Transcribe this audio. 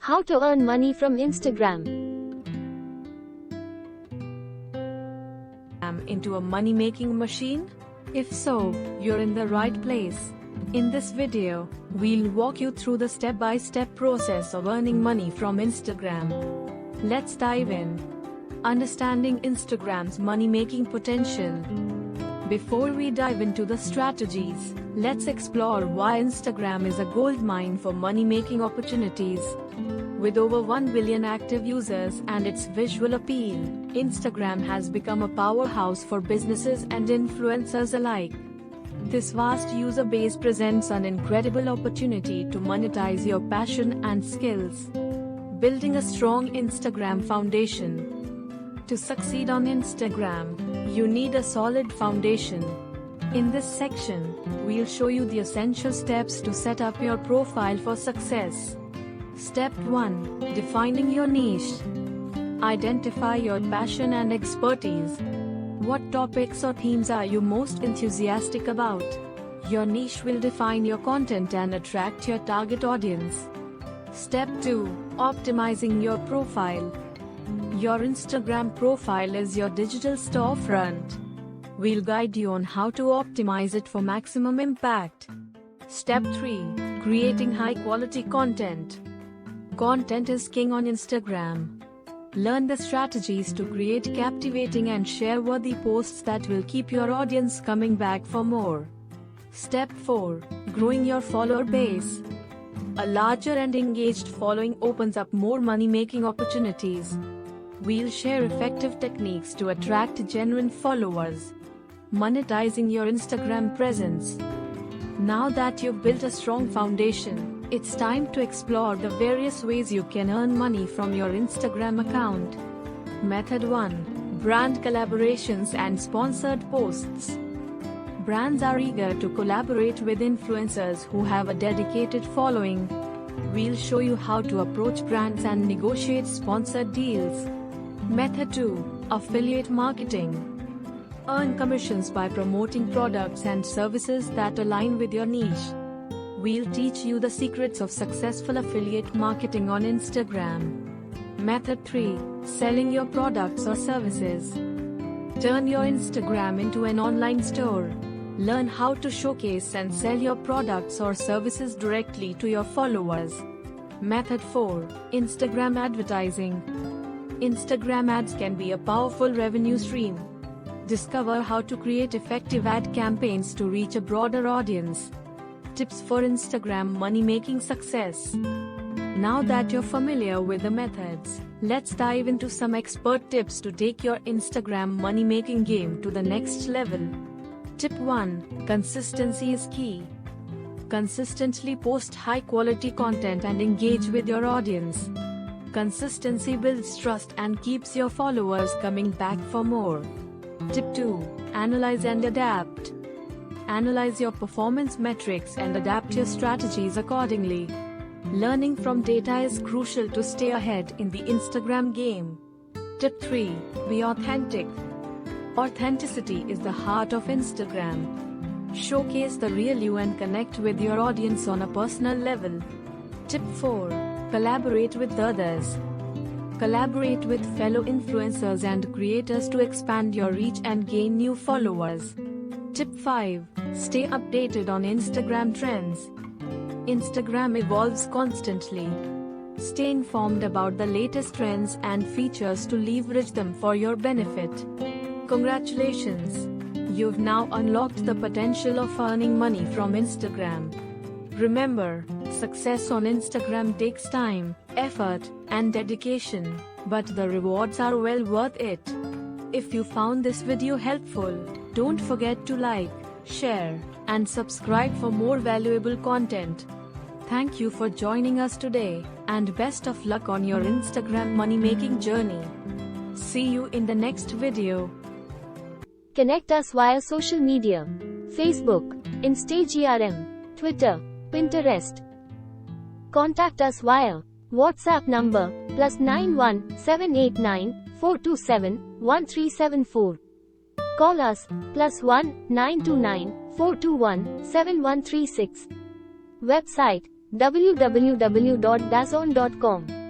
How to earn money from Instagram. Into a money-making machine? If so, you're in the right place. In this video, we'll walk you through the step-by-step process of earning money from Instagram. Let's dive in. Understanding Instagram's money-making potential. Before we dive into the strategies, let's explore why Instagram is a goldmine for money-making opportunities. With over 1 billion active users and its visual appeal, Instagram has become a powerhouse for businesses and influencers alike. This vast user base presents an incredible opportunity to monetize your passion and skills. Building a strong Instagram foundation. To succeed on Instagram, you need a solid foundation. In this section, we'll show you the essential steps to set up your profile for success. Step 1. Defining your niche. Identify your passion and expertise. What topics or themes are you most enthusiastic about? Your niche will define your content and attract your target audience. Step 2. Optimizing your profile. Your Instagram profile is your digital storefront. We'll guide you on how to optimize it for maximum impact. Step 3. Creating high-quality content. Content is king on Instagram. Learn the strategies to create captivating and share-worthy posts that will keep your audience coming back for more. Step 4. Growing your follower base. A larger and engaged following opens up more money-making opportunities. We'll share effective techniques to attract genuine followers. Monetizing your Instagram presence. Now that you've built a strong foundation, it's time to explore the various ways you can earn money from your Instagram account. Method 1. Brand collaborations and sponsored posts. Brands are eager to collaborate with influencers who have a dedicated following. We'll show you how to approach brands and negotiate sponsored deals. Method 2. Affiliate marketing. Earn commissions by promoting products and services that align with your niche. We'll teach you the secrets of successful affiliate marketing on Instagram. Method 3. Selling your products or services. Turn your Instagram into an online store. Learn how to showcase and sell your products or services directly to your followers. Method 4. Instagram advertising. Instagram ads can be a powerful revenue stream. Discover how to create effective ad campaigns to reach a broader audience. Tips for Instagram money-making success. Now that you're familiar with the methods, let's dive into some expert tips to take your Instagram money-making game to the next level. Tip 1. Consistency is key. Consistently post high-quality content and engage with your audience. Consistency builds trust and keeps your followers coming back for more. Tip 2. Analyze and adapt. Analyze your performance metrics and adapt your strategies accordingly. Learning from data is crucial to stay ahead in the Instagram game. Tip 3. Be authentic. Authenticity is the heart of Instagram. Showcase the real you and connect with your audience on a personal level. Tip 4. Collaborate with others. Collaborate with fellow influencers and creators to expand your reach and gain new followers. Tip 5. Stay updated on Instagram trends. Instagram evolves constantly. Stay informed about the latest trends and features to leverage them for your benefit. Congratulations! You've now unlocked the potential of earning money from Instagram. Remember, success on Instagram takes time, effort, and dedication, but the rewards are well worth it. If you found this video helpful, don't forget to like, share, and subscribe for more valuable content. Thank you for joining us today, and best of luck on your Instagram money-making journey. See you in the next video. Connect us via social media. Facebook, Instagram, Twitter, Pinterest. Contact us via WhatsApp number +91 789 427 1374. Call us +1 929 421 7136. Website www.dazonn.com